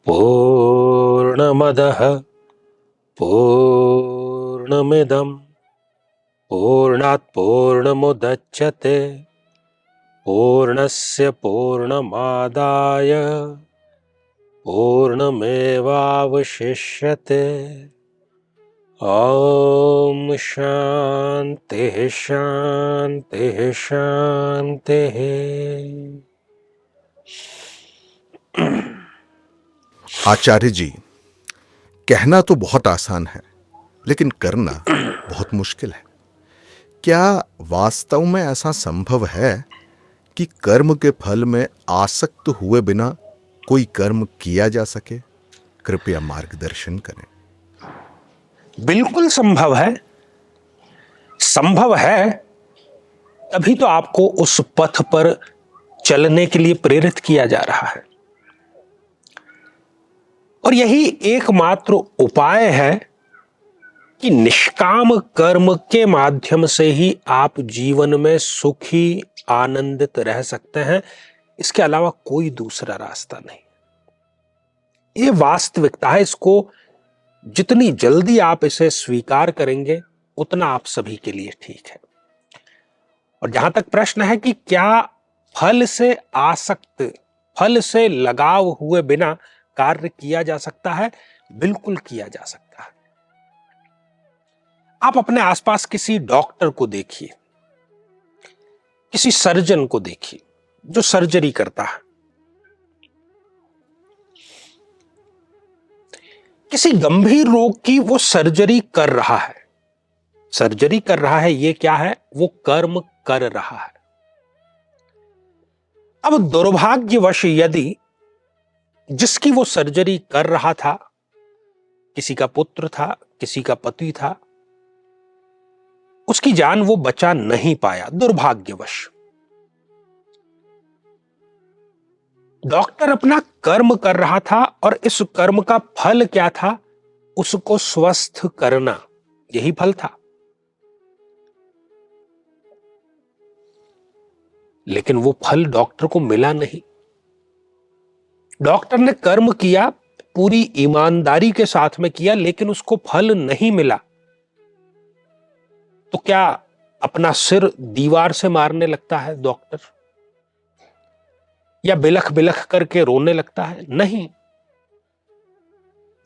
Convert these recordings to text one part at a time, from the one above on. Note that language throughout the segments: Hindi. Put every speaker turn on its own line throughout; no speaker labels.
पूर्णमदः पूर्णमिदं पूर्णात् पूर्णमुदच्यते पूर्णस्य पूर्णमादाय पूर्णमेवावशिष्यते। ओम शांतिः शांतिः शांतिः।
आचार्य जी, कहना तो बहुत आसान है, लेकिन करना बहुत मुश्किल है। क्या वास्तव में ऐसा संभव है कि कर्म के फल में आसक्त हुए बिना कोई कर्म किया जा सके? कृपया मार्गदर्शन करें।
बिल्कुल संभव है। संभव है तभी तो आपको उस पथ पर चलने के लिए प्रेरित किया जा रहा है, और यही एकमात्र उपाय है कि निष्काम कर्म के माध्यम से ही आप जीवन में सुखी आनंदित रह सकते हैं। इसके अलावा कोई दूसरा रास्ता नहीं। ये वास्तविकता है। इसको जितनी जल्दी आप इसे स्वीकार करेंगे उतना आप सभी के लिए ठीक है। और जहां तक प्रश्न है कि क्या फल से आसक्त, फल से लगाव हुए बिना कार्य किया जा सकता है? बिल्कुल किया जा सकता है। आप अपने आसपास किसी डॉक्टर को देखिए, किसी सर्जन को देखिए जो सर्जरी करता है। किसी गंभीर रोग की वो सर्जरी कर रहा है। सर्जरी कर रहा है, ये क्या है? वो कर्म कर रहा है। अब दुर्भाग्यवश यदि जिसकी वो सर्जरी कर रहा था, किसी का पुत्र था, किसी का पति था, उसकी जान वो बचा नहीं पाया दुर्भाग्यवश। डॉक्टर अपना कर्म कर रहा था और इस कर्म का फल क्या था? उसको स्वस्थ करना, यही फल था। लेकिन वो फल डॉक्टर को मिला नहीं। डॉक्टर ने कर्म किया, पूरी ईमानदारी के साथ में किया, लेकिन उसको फल नहीं मिला। तो क्या अपना सिर दीवार से मारने लगता है डॉक्टर, या बिलख बिलख करके रोने लगता है? नहीं,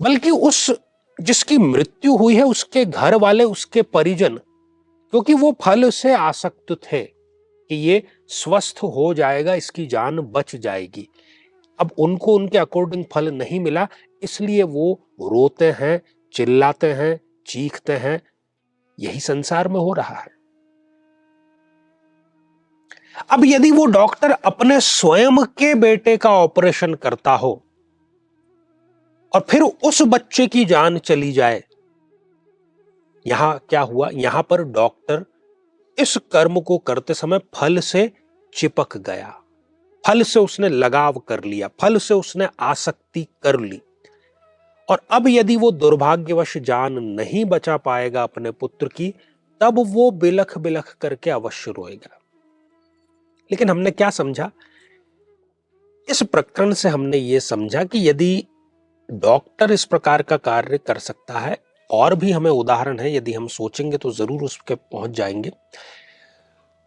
बल्कि उस जिसकी मृत्यु हुई है उसके घर वाले, उसके परिजन, क्योंकि वो फल से आसक्त थे कि ये स्वस्थ हो जाएगा, इसकी जान बच जाएगी, अब उनको उनके अकॉर्डिंग फल नहीं मिला, इसलिए वो रोते हैं, चिल्लाते हैं, चीखते हैं। यही संसार में हो रहा है। अब यदि वो डॉक्टर अपने स्वयं के बेटे का ऑपरेशन करता हो और फिर उस बच्चे की जान चली जाए, यहां क्या हुआ? यहां पर डॉक्टर इस कर्म को करते समय फल से चिपक गया, फल से उसने लगाव कर लिया, फल से उसने आसक्ति कर ली। और अब यदि वो दुर्भाग्यवश जान नहीं बचा पाएगा अपने पुत्र की, तब वो बिलख बिलख करके अवश्य रोएगा। लेकिन हमने क्या समझा इस प्रकरण से? हमने ये समझा कि यदि डॉक्टर इस प्रकार का कार्य कर सकता है, और भी हमें उदाहरण है, यदि हम सोचेंगे तो जरूर उसके पहुंच जाएंगे।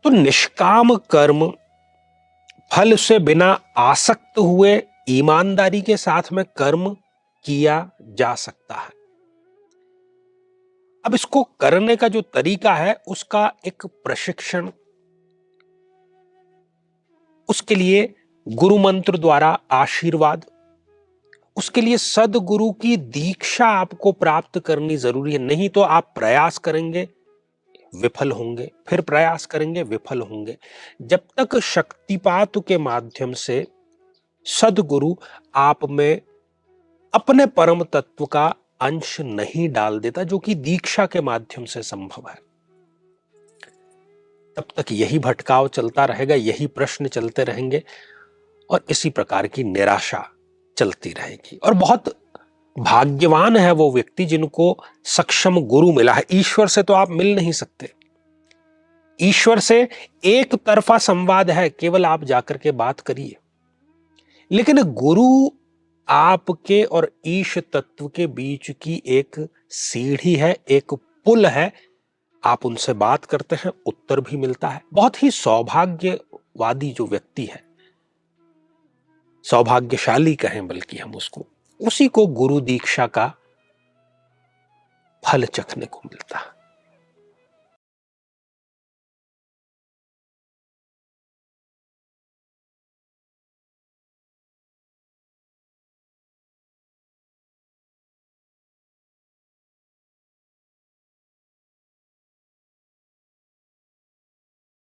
तो निष्काम कर्म फल से बिना आसक्त हुए ईमानदारी के साथ में कर्म किया जा सकता है। अब इसको करने का जो तरीका है उसका एक प्रशिक्षण, उसके लिए गुरु मंत्र द्वारा आशीर्वाद, उसके लिए सदगुरु की दीक्षा आपको प्राप्त करनी जरूरी है। नहीं तो आप प्रयास करेंगे, विफल होंगे, फिर प्रयास करेंगे, विफल होंगे। जब तक शक्तिपात के माध्यम से सदगुरु आप में अपने परम तत्व का अंश नहीं डाल देता, जो कि दीक्षा के माध्यम से संभव है, तब तक यही भटकाव चलता रहेगा, यही प्रश्न चलते रहेंगे। और इसी प्रकार की निराशा चलती रहेगी। और बहुत भाग्यवान है वो व्यक्ति जिनको सक्षम गुरु मिला है। ईश्वर से तो आप मिल नहीं सकते, ईश्वर से एक तरफा संवाद है, केवल आप जाकर के बात करिए। लेकिन गुरु आपके और ईश तत्व के बीच की एक सीढ़ी है, एक पुल है। आप उनसे बात करते हैं, उत्तर भी मिलता है। बहुत ही सौभाग्यवादी जो व्यक्ति है, सौभाग्यशाली कहें बल्कि हम उसको, उसी को गुरु दीक्षा का फल चखने को मिलता है।